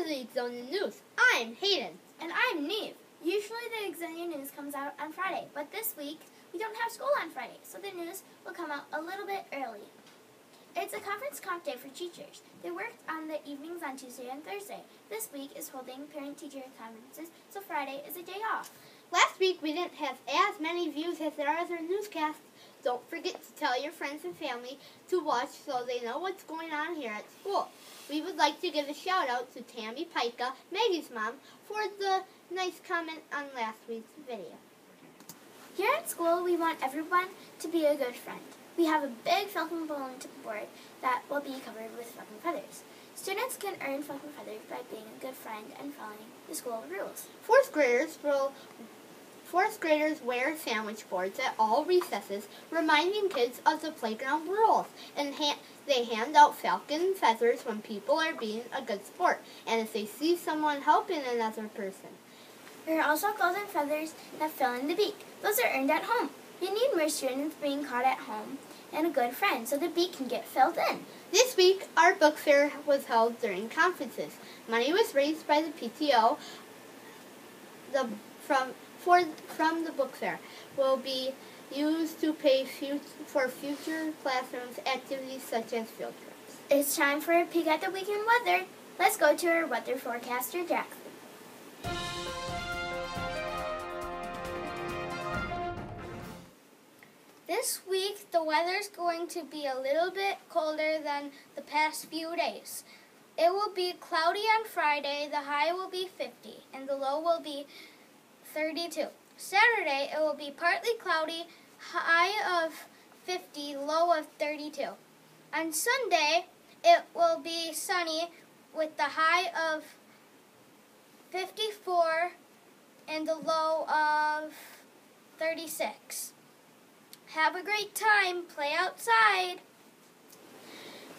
the Ixonia News. I'm Hayden. And I'm Neve. Usually the Ixonia News comes out on Friday, but this week we don't have school on Friday, so the news will come out a little bit early. It's a conference comp day for teachers. They worked on the evenings on Tuesday and Thursday. This week is holding parent-teacher conferences, so Friday is a day off. Last week we didn't have as many views as our other newscasts. Don't forget to tell your friends and family to watch so they know what's going on here at school. We would like to give a shout out to Tammy Pica, Maggie's mom, for the nice comment on last week's video. Here at school, we want everyone to be a good friend. We have a big Falcon bulletin board that will be covered with Falcon feathers. Students can earn Falcon feathers by being a good friend and following the school rules. Fourth graders wear sandwich boards at all recesses, reminding kids of the playground rules, and they hand out falcon feathers when people are being a good sport, and if they see someone helping another person. There are also golden feathers that fill in the beak. Those are earned at home. You need more students being caught at home and a good friend so the beak can get filled in. This week, our book fair was held during conferences. Money was raised by the PTO from the book fair will be used to pay for future classrooms activities such as field trips. It's time for a peek at the weekend weather. Let's go to our weather forecaster, Jackson. This week, the weather's going to be a little bit colder than the past few days. It will be cloudy on Friday, the high will be 50, and the low will be 32. Saturday, it will be partly cloudy, high of 50, low of 32. On Sunday, it will be sunny with the high of 54 and the low of 36. Have a great time. Play outside.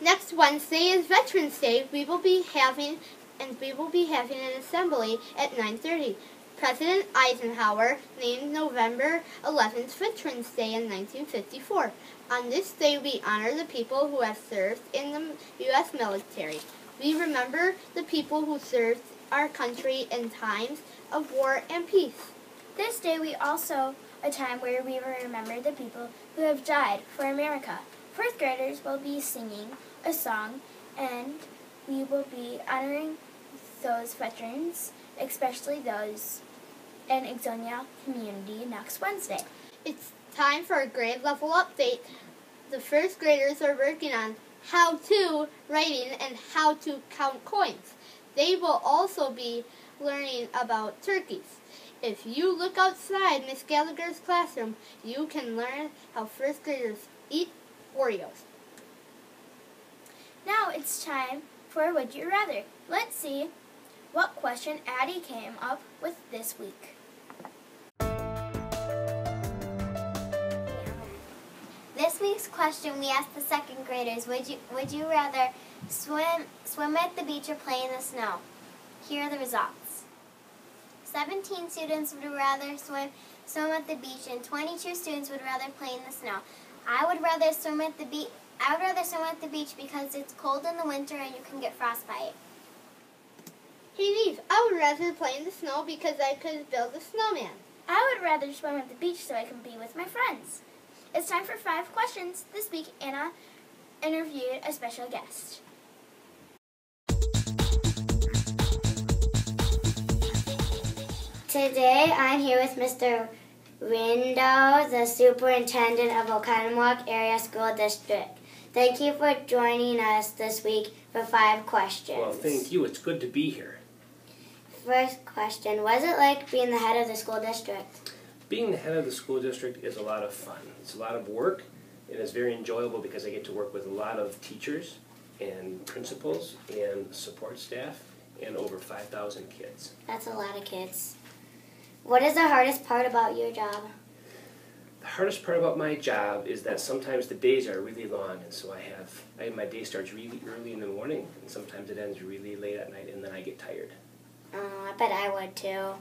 Next Wednesday is Veterans Day. We will be having an assembly at 9:30. President Eisenhower named November 11th Veterans Day in 1954. On this day, we honor the people who have served in the U.S. military. We remember the people who served our country in times of war and peace. This day, we also a time where we will remember the people who have died for America. Fourth graders will be singing a song, and we will be honoring those veterans, especially those in Ixonia community, next Wednesday. It's time for a grade level update. The first graders are working on how to writing and how to count coins. They will also be learning about turkeys. If you look outside Miss Gallagher's classroom, you can learn how first graders eat Oreos. Now it's time for Would You Rather. Let's see what question Addie came up with this week. This week's question we asked the second graders, would you rather swim at the beach or play in the snow? Here are the results. 17 students would rather swim at the beach, and 22 students would rather play in the snow. I would rather swim at the beach because it's cold in the winter and you can get frostbite. Hey Neve, I would rather play in the snow because I could build a snowman. I would rather swim at the beach so I can be with my friends. It's time for 5 questions. This week, Anna interviewed a special guest. Today I'm here with Mr. Rindo, the superintendent of Oconomowoc Area School District. Thank you for joining us this week for 5 questions. Well, thank you. It's good to be here. First question, what is it like being the head of the school district? Being the head of the school district is a lot of fun. It's a lot of work. It is very enjoyable because I get to work with a lot of teachers and principals and support staff and over 5,000 kids. That's a lot of kids. What is the hardest part about your job? The hardest part about my job is that sometimes the days are really long, and so my day starts really early in the morning, and sometimes it ends really late at night, and then I get tired. I bet I would too.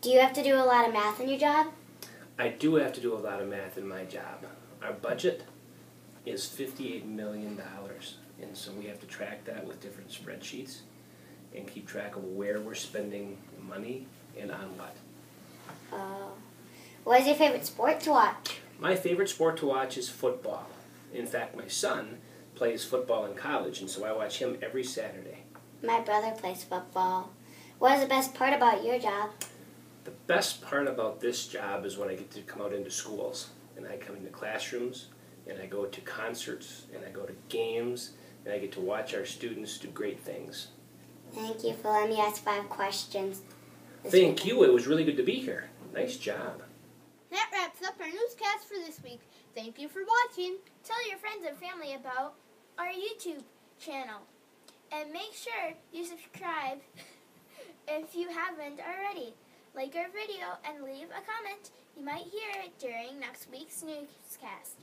Do you have to do a lot of math in your job? I do have to do a lot of math in my job. Our budget is $58 million, and so we have to track that with different spreadsheets. and keep track of where we're spending money and on what. What is your favorite sport to watch? My favorite sport to watch is football. In fact, my son plays football in college, and so I watch him every Saturday. My brother plays football. What is the best part about your job? The best part about this job is when I get to come out into schools, and I come into classrooms, and I go to concerts, and I go to games, and I get to watch our students do great things. Thank you for letting me ask 5 questions. Thank you. It was really good to be here. Nice job. That wraps up our newscast for this week. Thank you for watching. Tell your friends and family about our YouTube channel. And make sure you subscribe if you haven't already. Like our video and leave a comment. You might hear it during next week's newscast.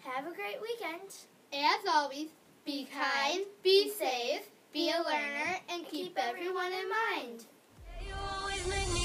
Have a great weekend. As always, be kind, be safe, be a learner, and keep everyone in mind. You always make me